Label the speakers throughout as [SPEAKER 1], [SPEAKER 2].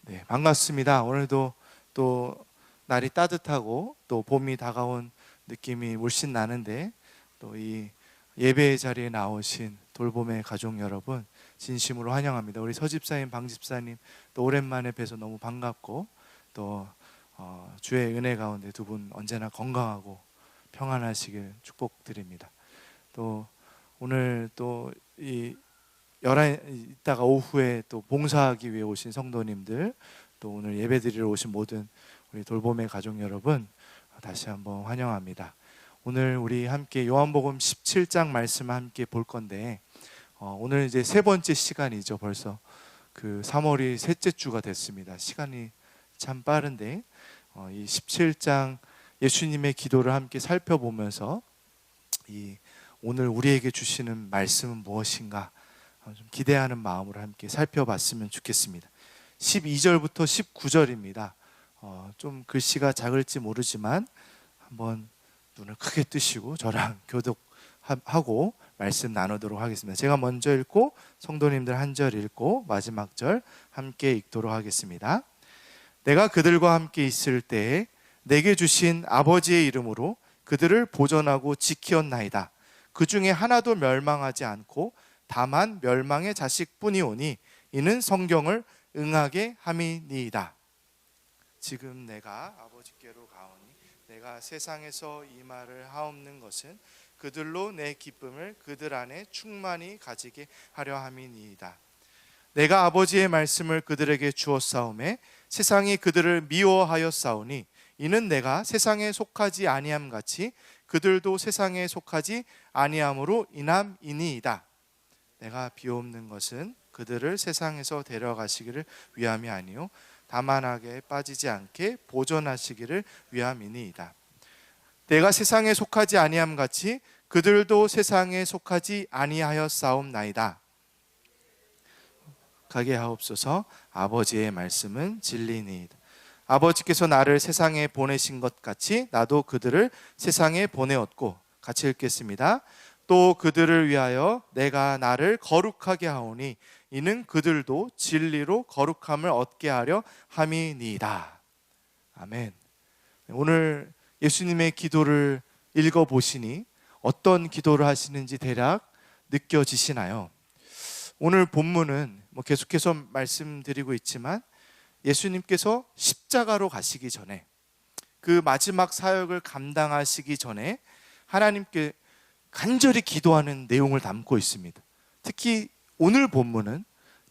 [SPEAKER 1] 네, 반갑습니다. 오늘도 또 날이 따뜻하고 또 봄이 다가온 느낌이 물씬 나는데, 또 이 예배의 자리에 나오신 돌봄의 가족 여러분 진심으로 환영합니다. 우리 서집사님, 방집사님 또 오랜만에 뵈서 너무 반갑고, 또 주의 은혜 가운데 두 분 언제나 건강하고 평안하시길 축복드립니다. 또 오늘 또이 이따가 오후에 또 봉사하기 위해 오신 성도님들, 또 오늘 예배드리러 오신 모든 우리 돌봄의 가족 여러분 다시 한번 환영합니다. 오늘 우리 함께 요한복음 17장 말씀을 함께 볼 건데, 오늘 이제 세 번째 시간이죠. 벌써 그 3월이 셋째 주가 됐습니다. 시간이 참 빠른데, 이 17장 예수님의 기도를 함께 살펴보면서 오늘 우리에게 주시는 말씀은 무엇인가 좀 기대하는 마음으로 함께 살펴봤으면 좋겠습니다. 12절부터 19절입니다. 좀 글씨가 작을지 모르지만 한번 눈을 크게 뜨시고 저랑 교독하고 말씀 나누도록 하겠습니다. 제가 먼저 읽고 성도님들 한 절 읽고 마지막 절 함께 읽도록 하겠습니다. 내가 그들과 함께 있을 때에 내게 주신 아버지의 이름으로 그들을 보존하고 지키었나이다. 그 중에 하나도 멸망하지 않고 다만 멸망의 자식뿐이오니 이는 성경을 응하게 함이니이다. 지금 내가 아버지께로 가오니 내가 세상에서 이 말을 하옵는 것은 그들로 내 기쁨을 그들 안에 충만히 가지게 하려 함이니이다. 내가 아버지의 말씀을 그들에게 주었사오매 세상이 그들을 미워하였사오니 이는 내가 세상에 속하지 아니함 같이 그들도 세상에 속하지 아니함으로 인함이니이다. 내가 비옵는 것은 그들을 세상에서 데려가시기를 위함이 아니요 다만 악에 빠지지 않게 보존하시기를 위함이니이다. 내가 세상에 속하지 아니함 같이 그들도 세상에 속하지 아니하였사옵나이다. 가게 하옵소서. 아버지의 말씀은 진리니이다. 아버지께서 나를 세상에 보내신 것 같이 나도 그들을 세상에 보내었고, 같이 읽겠습니다. 또 그들을 위하여 내가 나를 거룩하게 하오니 이는 그들도 진리로 거룩함을 얻게 하려 함이니이다. 아멘. 오늘 예수님의 기도를 읽어보시니 어떤 기도를 하시는지 대략 느껴지시나요? 오늘 본문은 계속해서 말씀드리고 있지만 예수님께서 십자가로 가시기 전에, 그 마지막 사역을 감당하시기 전에 하나님께 간절히 기도하는 내용을 담고 있습니다. 특히 오늘 본문은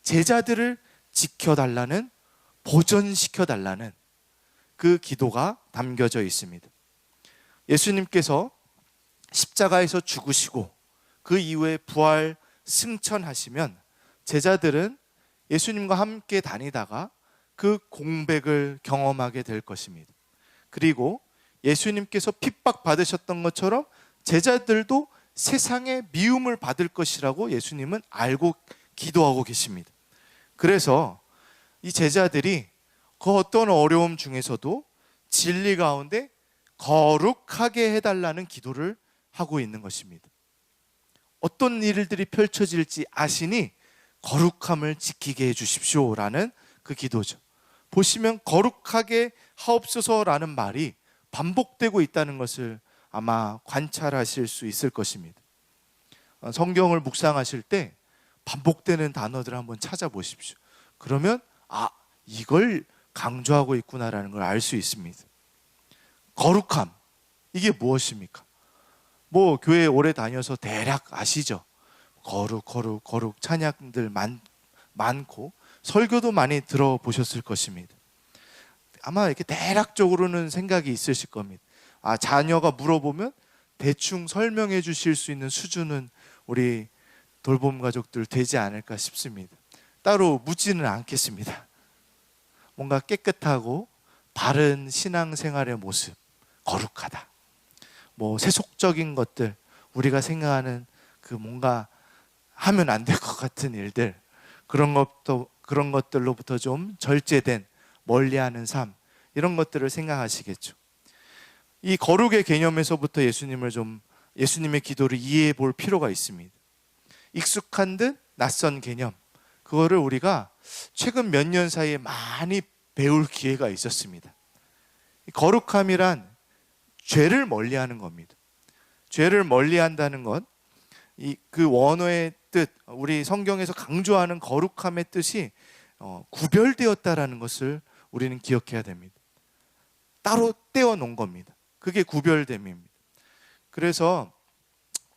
[SPEAKER 1] 제자들을 지켜달라는, 보존시켜달라는 그 기도가 담겨져 있습니다. 예수님께서 십자가에서 죽으시고 그 이후에 부활 승천하시면 제자들은 예수님과 함께 다니다가 그 공백을 경험하게 될 것입니다. 그리고 예수님께서 핍박받으셨던 것처럼 제자들도 세상의 미움을 받을 것이라고 예수님은 알고 기도하고 계십니다. 그래서 이 제자들이 그 어떤 어려움 중에서도 진리 가운데 거룩하게 해달라는 기도를 하고 있는 것입니다. 어떤 일들이 펼쳐질지 아시니 거룩함을 지키게 해주십시오라는 그 기도죠. 보시면 거룩하게 하옵소서라는 말이 반복되고 있다는 것을 아마 관찰하실 수 있을 것입니다. 성경을 묵상하실 때 반복되는 단어들을 한번 찾아보십시오. 그러면 이걸 강조하고 있구나라는 걸 알 수 있습니다. 거룩함, 이게 무엇입니까? 교회 오래 다녀서 대략 아시죠? 거룩 찬양들 많고 설교도 많이 들어보셨을 것입니다. 아마 이렇게 대략적으로는 생각이 있으실 겁니다. 자녀가 물어보면 대충 설명해 주실 수 있는 수준은 우리 돌봄 가족들 되지 않을까 싶습니다. 따로 묻지는 않겠습니다. 뭔가 깨끗하고 바른 신앙생활의 모습, 거룩하다. 세속적인 것들, 우리가 생각하는 그 뭔가 하면 안 될 것 같은 일들, 그런 것들로부터 좀 절제된 멀리하는 삶, 이런 것들을 생각하시겠죠. 이 거룩의 개념에서부터 예수님의 기도를 이해해 볼 필요가 있습니다. 익숙한 듯 낯선 개념, 그거를 우리가 최근 몇 년 사이에 많이 배울 기회가 있었습니다. 거룩함이란 죄를 멀리하는 겁니다. 죄를 멀리한다는 건 그 원어의 뜻, 우리 성경에서 강조하는 거룩함의 뜻이 구별되었다라는 것을 우리는 기억해야 됩니다. 따로 떼어 놓은 겁니다. 그게 구별됨입니다. 그래서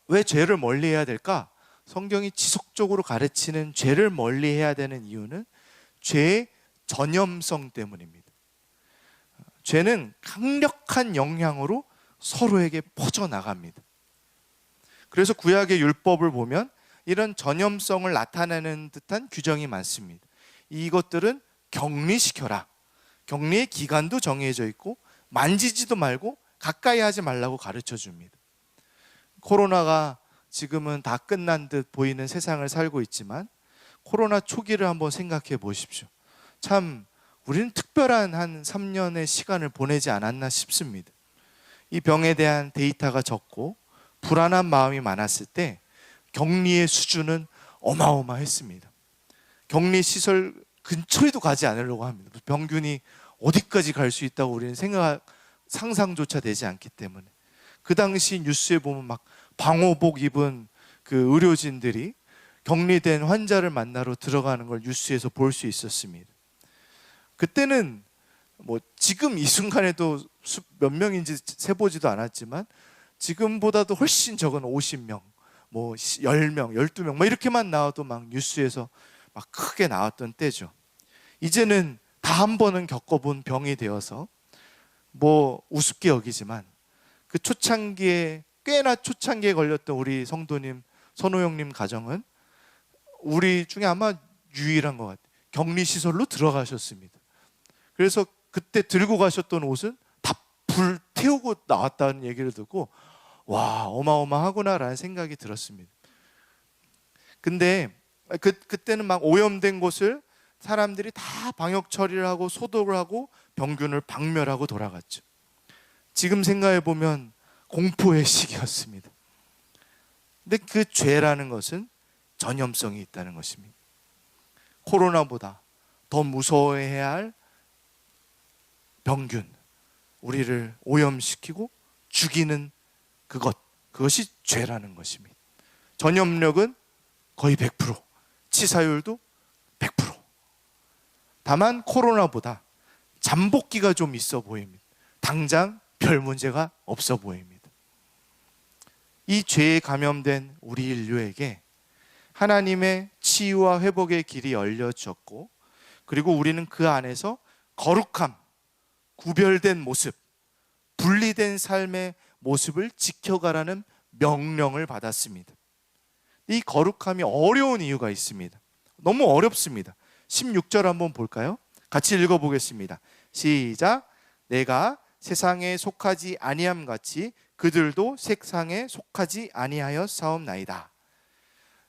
[SPEAKER 1] 왜 죄를 멀리해야 될까? 성경이 지속적으로 가르치는 죄를 멀리해야 되는 이유는 죄의 전염성 때문입니다. 죄는 강력한 영향으로 서로에게 퍼져나갑니다. 그래서 구약의 율법을 보면 이런 전염성을 나타내는 듯한 규정이 많습니다. 이것들은 격리시켜라. 격리의 기간도 정해져 있고 만지지도 말고 가까이 하지 말라고 가르쳐 줍니다. 코로나가 지금은 다 끝난 듯 보이는 세상을 살고 있지만 코로나 초기를 한번 생각해 보십시오. 참 우리는 특별한 한 3년의 시간을 보내지 않았나 싶습니다. 이 병에 대한 데이터가 적고 불안한 마음이 많았을 때 격리의 수준은 어마어마했습니다. 격리 시설 근처에도 가지 않으려고 합니다. 병균이 어디까지 갈 수 있다고 우리는 상상조차 되지 않기 때문에. 그 당시 뉴스에 보면 막 방호복 입은 그 의료진들이 격리된 환자를 만나러 들어가는 걸 뉴스에서 볼 수 있었습니다. 그때는 뭐 지금 이 순간에도 몇 명인지 세보지도 않았지만 지금보다도 훨씬 적은 50명, 뭐 10명, 12명 뭐 이렇게만 나와도 막 뉴스에서 막 크게 나왔던 때죠. 이제는 다 한 번은 겪어본 병이 되어서 뭐 우습게 여기지만 그 꽤나 초창기에 걸렸던 우리 성도님, 선호영님 가정은 우리 중에 아마 유일한 것 같아요. 격리시설로 들어가셨습니다. 그래서 그때 들고 가셨던 옷은 다 불태우고 나왔다는 얘기를 듣고 와, 어마어마하구나라는 생각이 들었습니다. 근데 그때는 막 오염된 곳을 사람들이 다 방역 처리를 하고 소독을 하고 병균을 박멸하고 돌아갔죠. 지금 생각해 보면 공포의 시기였습니다. 근데 그 죄라는 것은 전염성이 있다는 것입니다. 코로나보다 더 무서워해야 할 병균, 우리를 오염시키고 죽이는 그것이 죄라는 것입니다. 전염력은 거의 100%, 치사율도 100%. 다만 코로나보다 잠복기가 좀 있어 보입니다. 당장 별 문제가 없어 보입니다. 이 죄에 감염된 우리 인류에게 하나님의 치유와 회복의 길이 열려졌고, 그리고 우리는 그 안에서 거룩함, 구별된 모습, 분리된 삶의 모습을 지켜가라는 명령을 받았습니다. 이 거룩함이 어려운 이유가 있습니다. 너무 어렵습니다. 16절 한번 볼까요? 같이 읽어보겠습니다. 시작. 내가 세상에 속하지 아니함 같이 그들도 세상에 속하지 아니하였사옵나이다.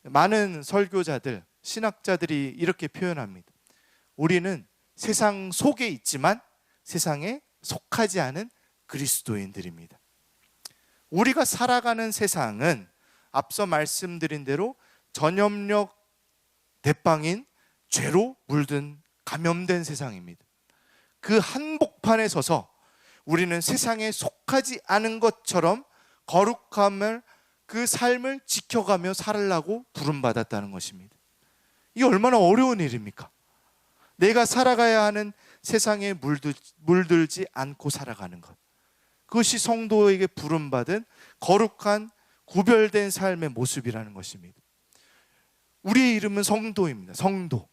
[SPEAKER 1] 많은 설교자들, 신학자들이 이렇게 표현합니다. 우리는 세상 속에 있지만 세상에 속하지 않은 그리스도인들입니다. 우리가 살아가는 세상은 앞서 말씀드린 대로 전염력 대빵인 죄로 물든 감염된 세상입니다. 그 한복판에 서서 우리는 세상에 속하지 않은 것처럼 거룩함을, 그 삶을 지켜가며 살라고 부름받았다는 것입니다. 이게 얼마나 어려운 일입니까? 내가 살아가야 하는 세상에 물들지 않고 살아가는 것, 그것이 성도에게 부름받은 거룩한 구별된 삶의 모습이라는 것입니다. 우리의 이름은 성도입니다. 성도,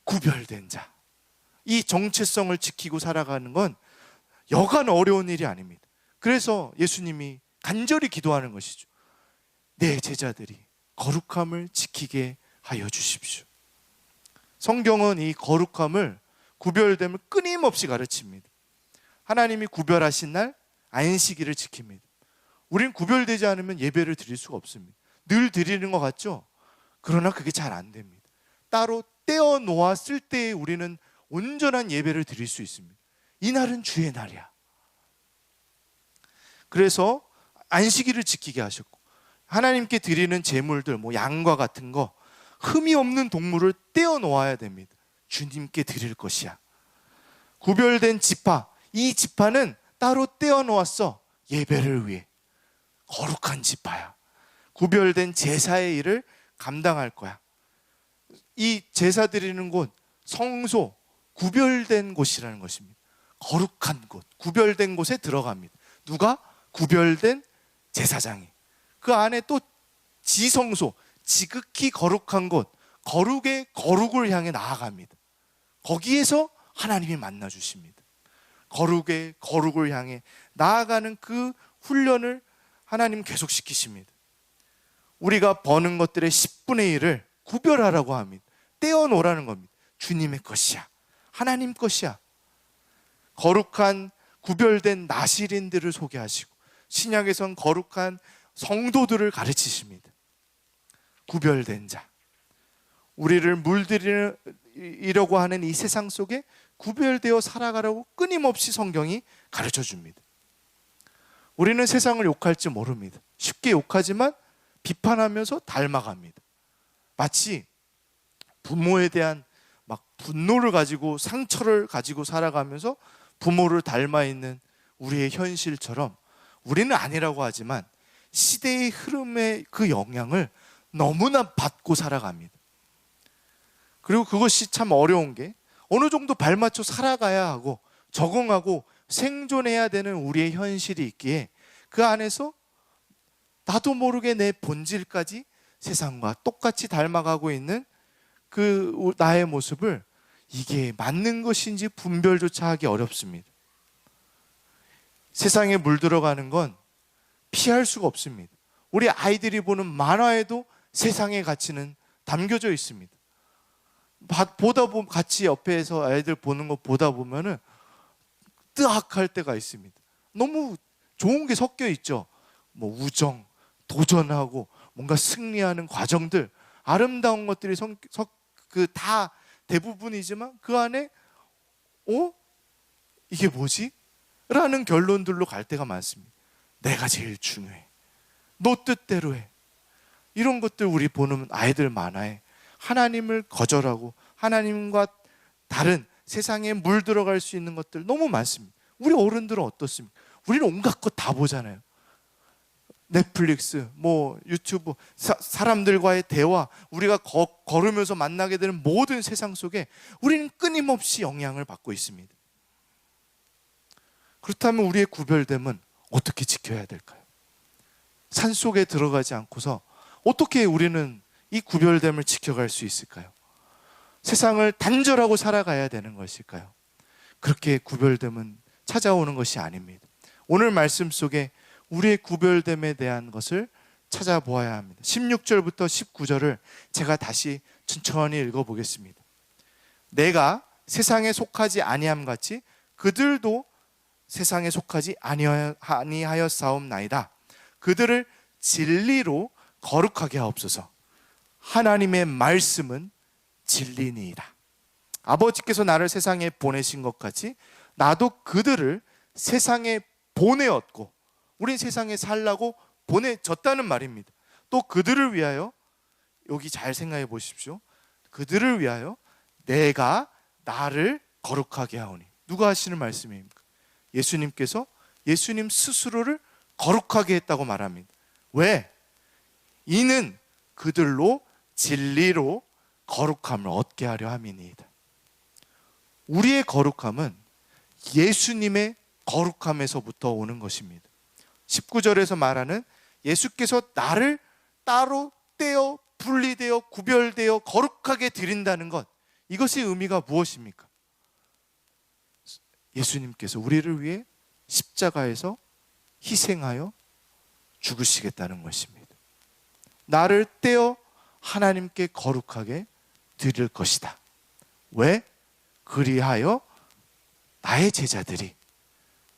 [SPEAKER 1] 구별된 자. 이 정체성을 지키고 살아가는 건 여간 어려운 일이 아닙니다. 그래서 예수님이 간절히 기도하는 것이죠. 내 제자들이 거룩함을 지키게 하여 주십시오. 성경은 이 거룩함을, 구별됨을 끊임없이 가르칩니다. 하나님이 구별하신 날 안식일을 지킵니다. 우리는 구별되지 않으면 예배를 드릴 수가 없습니다. 늘 드리는 것 같죠? 그러나 그게 잘 안 됩니다. 따로 떼어 놓았을 때에 우리는 온전한 예배를 드릴 수 있습니다. 이 날은 주의 날이야. 그래서 안식일을 지키게 하셨고, 하나님께 드리는 제물들, 뭐 양과 같은 거, 흠이 없는 동물을 떼어 놓아야 됩니다. 주님께 드릴 것이야. 구별된 지파, 이 지파는 따로 떼어 놓았어. 예배를 위해. 거룩한 지파야. 구별된 제사의 일을 감당할 거야. 이 제사 드리는 곳, 성소, 구별된 곳이라는 것입니다. 거룩한 곳, 구별된 곳에 들어갑니다. 누가? 구별된 제사장이. 그 안에 또 지성소, 지극히 거룩한 곳, 거룩의 거룩을 향해 나아갑니다. 거기에서 하나님이 만나 주십니다. 거룩의 거룩을 향해 나아가는 그 훈련을 하나님 계속 시키십니다. 우리가 버는 것들의 10분의 1을 구별하라고 합니다. 떼어놓으라는 겁니다. 주님의 것이야. 하나님 것이야. 거룩한 구별된 나실인들을 소개하시고 신약에선 거룩한 성도들을 가르치십니다. 구별된 자. 우리를 물들이려고 하는 이 세상 속에 구별되어 살아가라고 끊임없이 성경이 가르쳐 줍니다. 우리는 세상을 욕할지 모릅니다. 쉽게 욕하지만 비판하면서 닮아갑니다. 마치 부모에 대한 막 분노를 가지고 상처를 가지고 살아가면서 부모를 닮아 있는 우리의 현실처럼 우리는 아니라고 하지만 시대의 흐름의 그 영향을 너무나 받고 살아갑니다. 그리고 그것이 참 어려운 게 어느 정도 발맞춰 살아가야 하고 적응하고 생존해야 되는 우리의 현실이 있기에 그 안에서 나도 모르게 내 본질까지 세상과 똑같이 닮아가고 있는 그 나의 모습을 이게 맞는 것인지 분별조차 하기 어렵습니다. 세상에 물들어가는 건 피할 수가 없습니다. 우리 아이들이 보는 만화에도 세상의 가치는 담겨져 있습니다. 보다 보면 같이 옆에서 아이들 보는 거 보다 보면은 뜨악할 때가 있습니다. 너무 좋은 게 섞여 있죠. 뭐 우정, 도전하고 뭔가 승리하는 과정들, 아름다운 것들이 다 대부분이지만 그 안에 이게 뭐지? 라는 결론들로 갈 때가 많습니다. 내가 제일 중요해. 너 뜻대로 해. 이런 것들 우리 보는 아이들 만화에 하나님을 거절하고 하나님과 다른 세상에 물들어갈 수 있는 것들 너무 많습니다. 우리 어른들은 어떻습니까? 우리는 온갖 것 다 보잖아요. 넷플릭스, 유튜브, 사람들과의 대화, 우리가 걸으면서 만나게 되는 모든 세상 속에 우리는 끊임없이 영향을 받고 있습니다. 그렇다면 우리의 구별됨은 어떻게 지켜야 될까요? 산속에 들어가지 않고서 어떻게 우리는 이 구별됨을 지켜갈 수 있을까요? 세상을 단절하고 살아가야 되는 것일까요? 그렇게 구별됨은 찾아오는 것이 아닙니다. 오늘 말씀 속에 우리의 구별됨에 대한 것을 찾아보아야 합니다. 16절부터 19절을 제가 다시 천천히 읽어보겠습니다. 내가 세상에 속하지 아니함 같이 그들도 세상에 속하지 아니하였사옵나이다. 그들을 진리로 거룩하게 하옵소서. 하나님의 말씀은 진리니이다. 아버지께서 나를 세상에 보내신 것 같이 나도 그들을 세상에 보내었고, 우린 세상에 살라고 보내졌다는 말입니다. 또 그들을 위하여, 여기 잘 생각해 보십시오. 그들을 위하여 내가 나를 거룩하게 하오니. 누가 하시는 말씀입니까? 예수님께서 예수님 스스로를 거룩하게 했다고 말합니다. 왜? 이는 그들로 진리로 거룩함을 얻게 하려 함이니이다. 우리의 거룩함은 예수님의 거룩함에서부터 오는 것입니다. 19절에서 말하는 예수께서 나를 따로 떼어 분리되어 구별되어 거룩하게 드린다는 것, 이것의 의미가 무엇입니까? 예수님께서 우리를 위해 십자가에서 희생하여 죽으시겠다는 것입니다. 나를 떼어 하나님께 거룩하게 드릴 것이다. 왜? 그리하여 나의 제자들이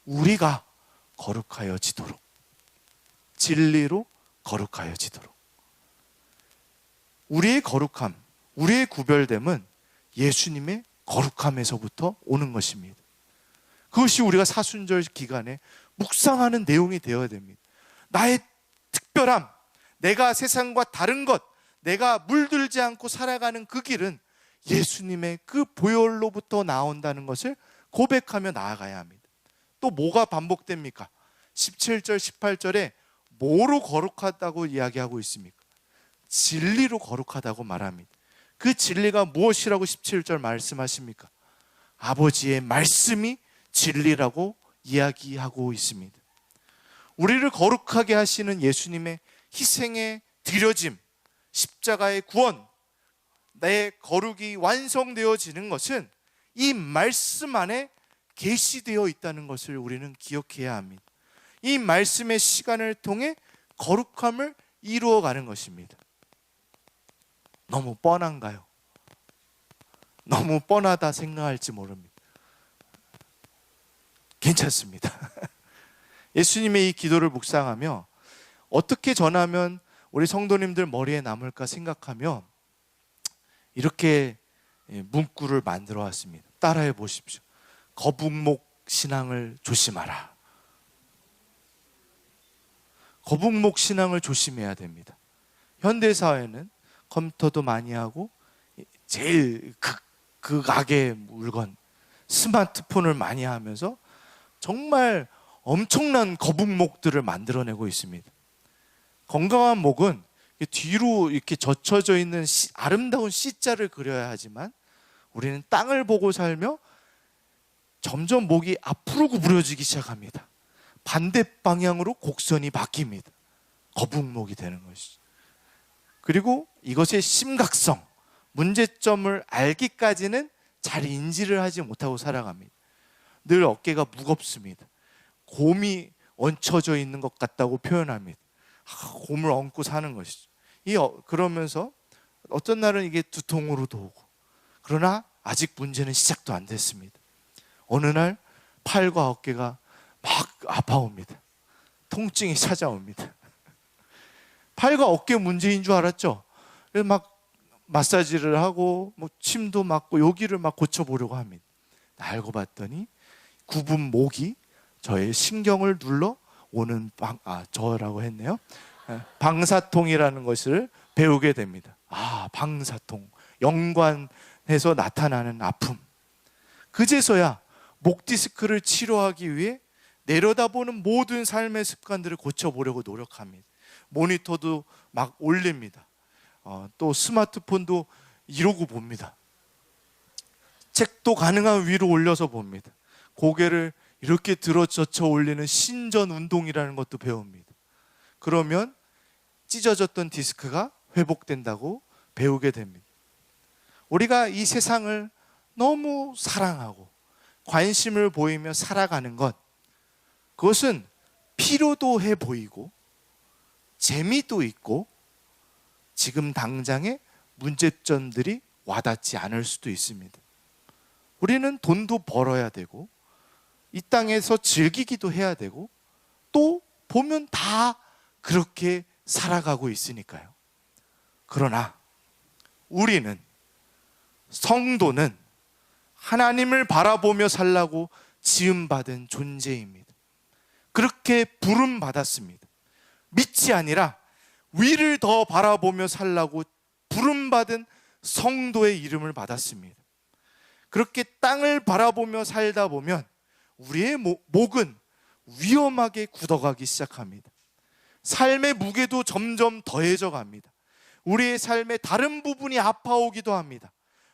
[SPEAKER 1] 우리가 거룩하여지도록, 진리로 거룩하여지도록. 우리의 거룩함, 우리의 구별됨은 예수님의 거룩함에서부터 오는 것입니다. 그것이 우리가 사순절 기간에 묵상하는 내용이 되어야 됩니다. 나의 특별함, 내가 세상과 다른 것, 내가 물들지 않고 살아가는 그 길은 예수님의 그 보혈로부터 나온다는 것을 고백하며 나아가야 합니다. 또 뭐가 반복됩니까? 17절, 18절에 뭐로 거룩하다고 이야기하고 있습니까? 진리로 거룩하다고 말합니다. 그 진리가 무엇이라고 17절 말씀하십니까? 아버지의 말씀이 진리라고 이야기하고 있습니다. 우리를 거룩하게 하시는 예수님의 희생의 드려짐, 십자가의 구원, 내 거룩이 완성되어지는 것은 이 말씀 안에 계시되어 있다는 것을 우리는 기억해야 합니다. 이 말씀의 시간을 통해 거룩함을 이루어가는 것입니다. 너무 뻔한가요? 너무 뻔하다 생각할지 모릅니다. 괜찮습니다. 예수님의 이 기도를 묵상하며 어떻게 전하면 우리 성도님들 머리에 남을까 생각하며 이렇게 문구를 만들어 왔습니다. 따라해 보십시오. 거북목 신앙을 조심하라. 거북목 신앙을 조심해야 됩니다. 현대사회는 컴퓨터도 많이 하고 제일 극악의 물건 스마트폰을 많이 하면서 정말 엄청난 거북목들을 만들어내고 있습니다. 건강한 목은 뒤로 이렇게 젖혀져 있는 아름다운 C자를 그려야 하지만 우리는 땅을 보고 살며 점점 목이 앞으로 구부러지기 시작합니다. 반대 방향으로 곡선이 바뀝니다. 거북목이 되는 것이죠. 그리고 이것의 심각성, 문제점을 알기까지는 잘 인지를 하지 못하고 살아갑니다. 늘 어깨가 무겁습니다. 곰이 얹혀져 있는 것 같다고 표현합니다. 곰을 얹고 사는 것이죠. 그러면서 어떤 날은 이게 두통으로도 오고, 그러나 아직 문제는 시작도 안 됐습니다. 어느 날 팔과 어깨가 막 아파옵니다. 통증이 찾아옵니다. 팔과 어깨 문제인 줄 알았죠. 그래서 막 마사지를 하고 침도 맞고 여기를 막 고쳐보려고 합니다. 알고 봤더니 굽은 목이 저의 신경을 눌러 오는 저라고 했네요. 방사통이라는 것을 배우게 됩니다. 방사통, 연관해서 나타나는 아픔. 그제서야 목 디스크를 치료하기 위해 내려다보는 모든 삶의 습관들을 고쳐보려고 노력합니다. 모니터도 막 올립니다. 또 스마트폰도 이러고 봅니다. 책도 가능한 위로 올려서 봅니다. 고개를 이렇게 들어 젖혀 올리는 신전 운동이라는 것도 배웁니다. 그러면 찢어졌던 디스크가 회복된다고 배우게 됩니다. 우리가 이 세상을 너무 사랑하고 관심을 보이며 살아가는 것, 그것은 필요도 해 보이고 재미도 있고 지금 당장의 문제점들이 와닿지 않을 수도 있습니다. 우리는 돈도 벌어야 되고 이 땅에서 즐기기도 해야 되고 또 보면 다 그렇게 살아가고 있으니까요. 그러나 우리는, 성도는 하나님을 바라보며 살라고 지음받은 존재입니다. 그렇게 부름받았습니다. 밑이 아니라 위를 더 바라보며 살라고 부름받은 성도의 이름을 받았습니다. 그렇게 땅을 바라보며 살다 보면 우리의 목은 위험하게 굳어가기 시작합니다. 삶의 무게도 점점 더해져 갑니다. 우리의 삶의 다른 부분이 아파오기도 합니다.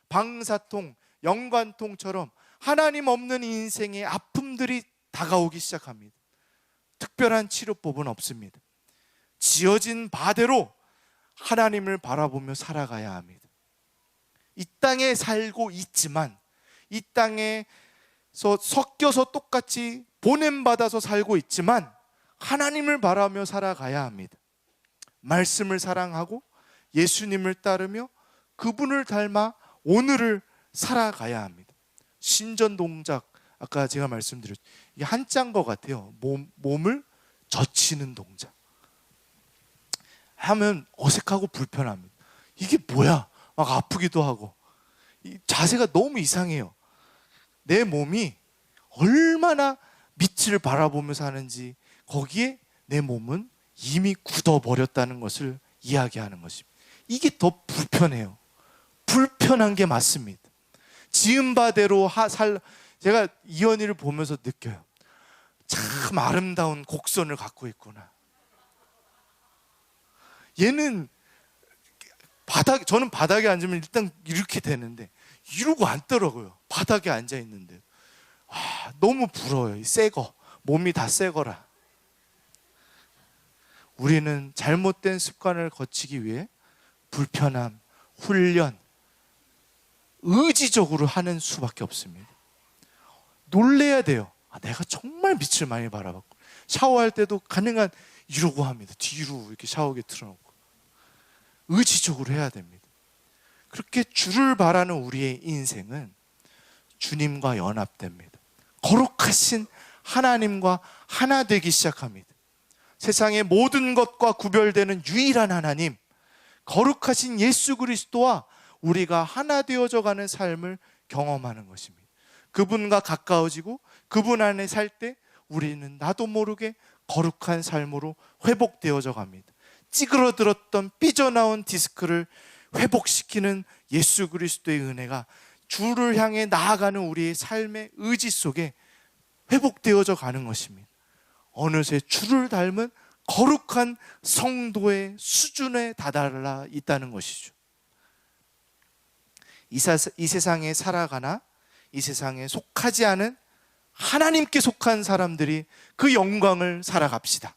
[SPEAKER 1] 방사통, 연관통처럼 하나님 없는 인생의 아픔들이 다가오기 시작합니다. 특별한 치료법은 없습니다. 지어진 바대로 하나님을 바라보며 살아가야 합니다. 이 땅에 살고 있지만 이 땅에서 섞여서 똑같이 보냄받아서 살고 있지만 하나님을 바라며 살아가야 합니다. 말씀을 사랑하고 예수님을 따르며 그분을 닮아 오늘을 살아가야 합니다. 신전 동작, 아까 제가 말씀드렸죠. 이게 한자인 것 같아요. 몸을 젖히는 동작. 하면 어색하고 불편합니다. 이게 뭐야? 막 아프기도 하고. 이 자세가 너무 이상해요. 내 몸이 얼마나 밑을 바라보며 사는지 거기에 내 몸은 이미 굳어버렸다는 것을 이야기하는 것입니다. 이게 더 불편해요. 불편한 게 맞습니다. 지은 바대로 제가 이현이를 보면서 느껴요. 참 아름다운 곡선을 갖고 있구나. 얘는 저는 바닥에 앉으면 일단 이렇게 되는데 이러고 앉더라고요. 바닥에 앉아 있는데. 너무 부러워요. 새거, 몸이 다 새거라. 우리는 잘못된 습관을 거치기 위해 불편함, 훈련, 의지적으로 하는 수밖에 없습니다. 놀래야 돼요. 내가 정말 빛을 많이 바라봤고, 샤워할 때도 가능한 이러고 합니다. 뒤로 이렇게 샤워기 틀어놓고 의지적으로 해야 됩니다. 그렇게 주를 바라는 우리의 인생은 주님과 연합됩니다. 거룩하신 하나님과 하나 되기 시작합니다. 세상의 모든 것과 구별되는 유일한 하나님, 거룩하신 예수 그리스도와 우리가 하나 되어져 가는 삶을 경험하는 것입니다. 그분과 가까워지고 그분 안에 살 때 우리는 나도 모르게 거룩한 삶으로 회복되어져 갑니다. 찌그러들었던 삐져나온 디스크를 회복시키는 예수 그리스도의 은혜가 주를 향해 나아가는 우리의 삶의 의지 속에 회복되어져 가는 것입니다. 어느새 주를 닮은 거룩한 성도의 수준에 다다라 있다는 것이죠. 이 세상에 살아가나 이 세상에 속하지 않은 하나님께 속한 사람들이 그 영광을 살아갑시다.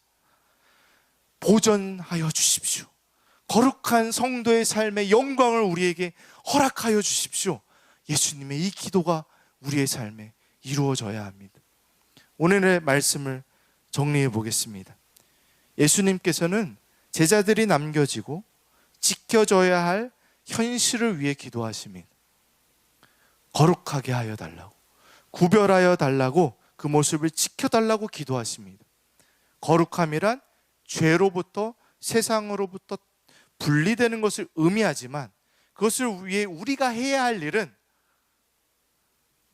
[SPEAKER 1] 보전하여 주십시오. 거룩한 성도의 삶의 영광을 우리에게 허락하여 주십시오. 예수님의 이 기도가 우리의 삶에 이루어져야 합니다. 오늘의 말씀을 정리해 보겠습니다. 예수님께서는 제자들이 남겨지고 지켜져야 할 현실을 위해 기도하십니다. 거룩하게 하여 달라고, 구별하여 달라고, 그 모습을 지켜달라고 기도하십니다. 거룩함이란 죄로부터, 세상으로부터 분리되는 것을 의미하지만 그것을 위해 우리가 해야 할 일은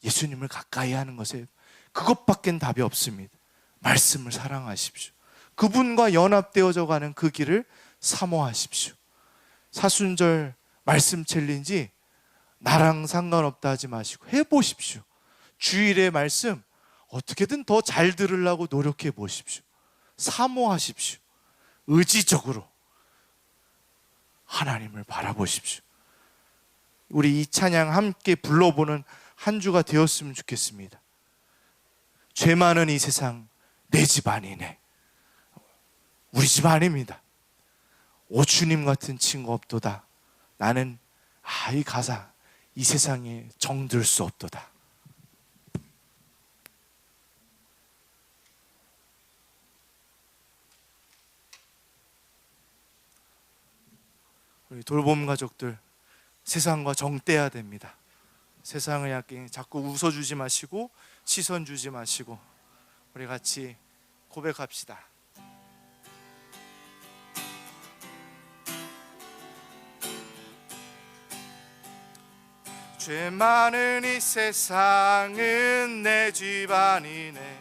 [SPEAKER 1] 예수님을 가까이 하는 것에 그것밖엔 답이 없습니다. 말씀을 사랑하십시오. 그분과 연합되어져 가는 그 길을 사모하십시오. 사순절 말씀 챌린지 나랑 상관없다 하지 마시고 해보십시오. 주일의 말씀 어떻게든 더 잘 들으려고 노력해 보십시오. 사모하십시오. 의지적으로 하나님을 바라보십시오. 우리 이 찬양 함께 불러보는 한 주가 되었으면 좋겠습니다. 죄 많은 이 세상 내 집 아니네. 우리 집 아닙니다. 오 주님 같은 친구 없도다. 나는 이 가사 이 세상에 정들 수 없도다. 우리 돌봄 가족들 세상과 정떼야 됩니다. 세상을 약간 자꾸 웃어주지 마시고 시선 주지 마시고 우리 같이 고백합시다. 죄 많은 이 세상은 내 집 아니네.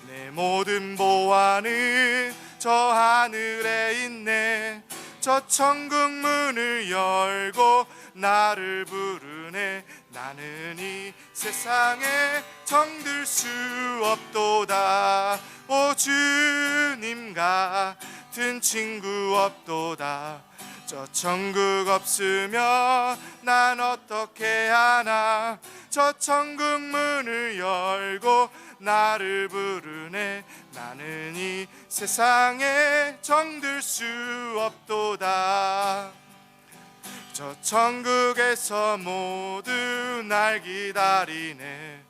[SPEAKER 1] 내 모든 보안은 저 하늘에 있네. 저 천국 문을 열고 나를 부르네. 나는 이 세상에 정들 수 없도다. 오 주님 같은 친구 없도다. 저 천국 없으면 난 어떻게 하나. 저 천국 문을 열고 나를 부르네. 나는 이 세상에 정들 수 없도다. 저 천국에서 모두 날 기다리네.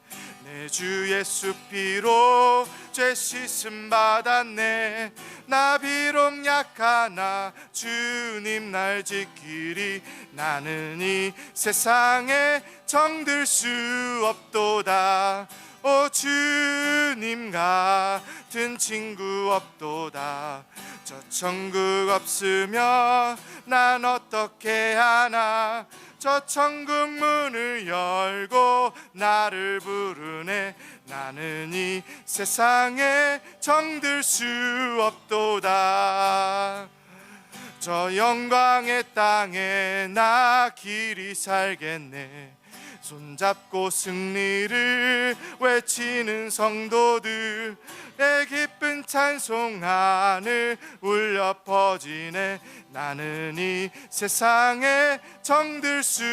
[SPEAKER 1] 내 주 예수 피로 죄 씻음 받았네. 나 비록 약하나 주님 날 지키리. 나는 이 세상에 정들 수 없도다. 오 주님 같은 친구 없도다. 저 천국 없으면 난 어떻게 하나. 저 천국 문을 열고 나를 부르네. 나는 이 세상에 정들 수 없도다. 저 영광의 땅에 나 길이 살겠네. 손잡고 승리를 외치는 성도들, 내 기쁜 찬송 하늘 울려 퍼지네. 나는 이 세상에 정들 수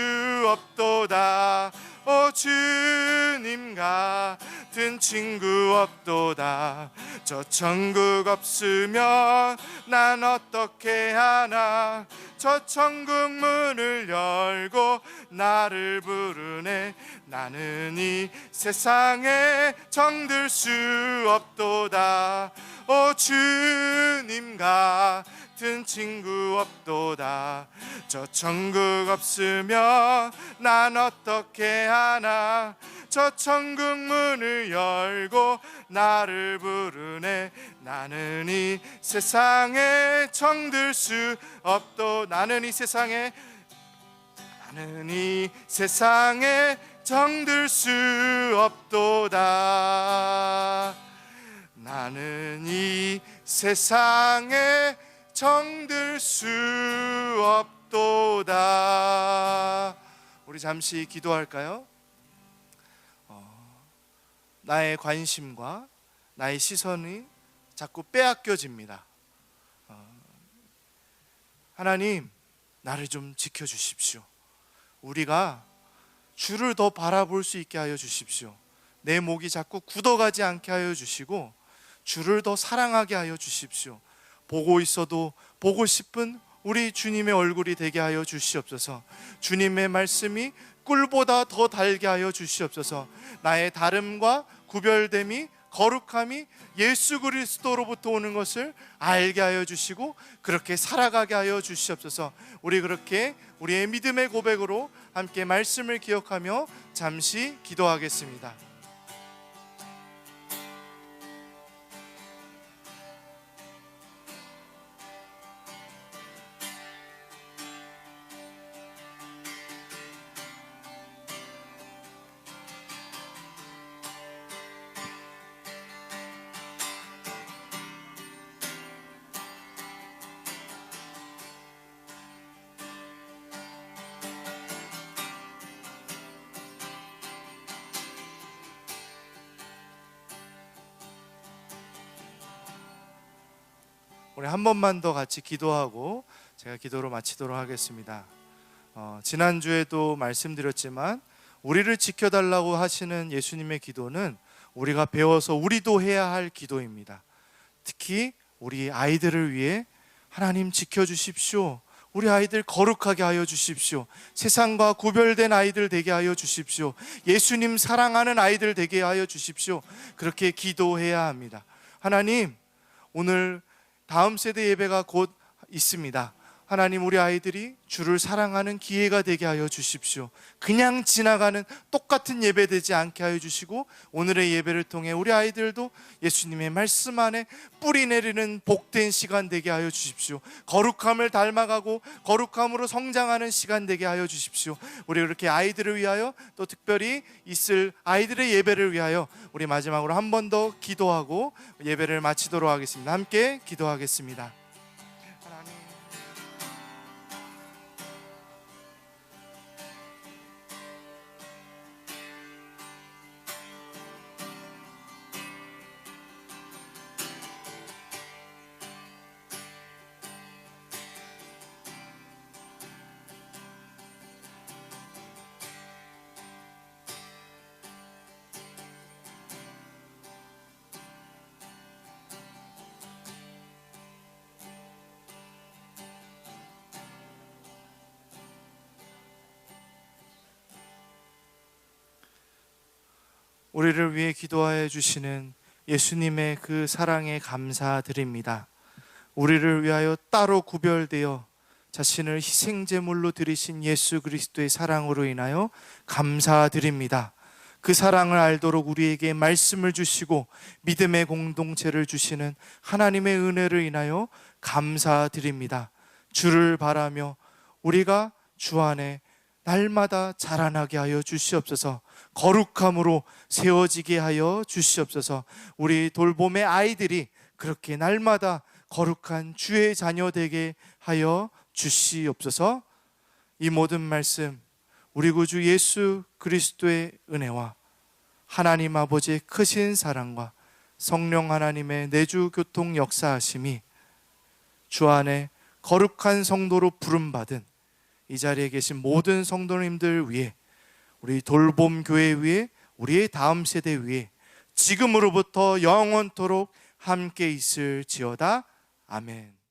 [SPEAKER 1] 없도다. 오 주님 같은 친구 없도다. 저 천국 없으면 난 어떻게 하나. 저 천국 문을 열고 나를 부르네. 나는 이 세상에 정들 수 없도다. 오 주님 같은 친구 없도다. 저 천국 없으면 난 어떻게 하나. 저 천국 문을 열고 나를 부르네. 나는 이 세상에 정들 수 없도. 나는 이 세상에 정들 수 없도다. 나는 이 세상에 정들 수 없도다. 우리 잠시 기도할까요? 나의 관심과 나의 시선이 자꾸 빼앗겨집니다. 하나님, 나를 좀 지켜주십시오. 우리가 주를 더 바라볼 수 있게 하여 주십시오. 내 목이 자꾸 굳어가지 않게 하여 주시고 주를 더 사랑하게 하여 주십시오. 보고 있어도 보고 싶은 우리 주님의 얼굴이 되게 하여 주시옵소서. 주님의 말씀이 꿀보다 더 달게 하여 주시옵소서. 나의 다름과 구별됨이, 거룩함이 예수 그리스도로부터 오는 것을 알게 하여 주시고 그렇게 살아가게 하여 주시옵소서. 우리 그렇게 우리의 믿음의 고백으로 함께 말씀을 기억하며 잠시 기도하겠습니다. 우리 한 번만 더 같이 기도하고 제가 기도로 마치도록 하겠습니다. 지난주에도 말씀드렸지만 우리를 지켜달라고 하시는 예수님의 기도는 우리가 배워서 우리도 해야 할 기도입니다. 특히 우리 아이들을 위해 하나님 지켜주십시오. 우리 아이들 거룩하게 하여 주십시오. 세상과 구별된 아이들 되게 하여 주십시오. 예수님 사랑하는 아이들 되게 하여 주십시오. 그렇게 기도해야 합니다. 하나님, 오늘 다음 세대 예배가 곧 있습니다. 하나님, 우리 아이들이 주를 사랑하는 기회가 되게 하여 주십시오. 그냥 지나가는 똑같은 예배 되지 않게 하여 주시고 오늘의 예배를 통해 우리 아이들도 예수님의 말씀 안에 뿌리 내리는 복된 시간 되게 하여 주십시오. 거룩함을 닮아가고 거룩함으로 성장하는 시간 되게 하여 주십시오. 우리 그렇게 아이들을 위하여 또 특별히 있을 아이들의 예배를 위하여 우리 마지막으로 한 번 더 기도하고 예배를 마치도록 하겠습니다. 함께 기도하겠습니다. 우리를 위해 기도하여 주시는 예수님의 그 사랑에 감사드립니다. 우리를 위하여 따로 구별되어 자신을 희생제물로 드리신 예수 그리스도의 사랑으로 인하여 감사드립니다. 그 사랑을 알도록 우리에게 말씀을 주시고 믿음의 공동체를 주시는 하나님의 은혜를 인하여 감사드립니다. 주를 바라며 우리가 주 안에 날마다 자라나게 하여 주시옵소서. 거룩함으로 세워지게 하여 주시옵소서. 우리 돌봄의 아이들이 그렇게 날마다 거룩한 주의 자녀 되게 하여 주시옵소서. 이 모든 말씀 우리 구주 예수 그리스도의 은혜와 하나님 아버지의 크신 사랑과 성령 하나님의 내주 교통 역사하심이 주 안에 거룩한 성도로 부름받은 이 자리에 계신 모든 성도님들 위해, 우리 돌봄 교회 위에, 우리의 다음 세대 위에 지금으로부터 영원토록 함께 있을지어다. 아멘.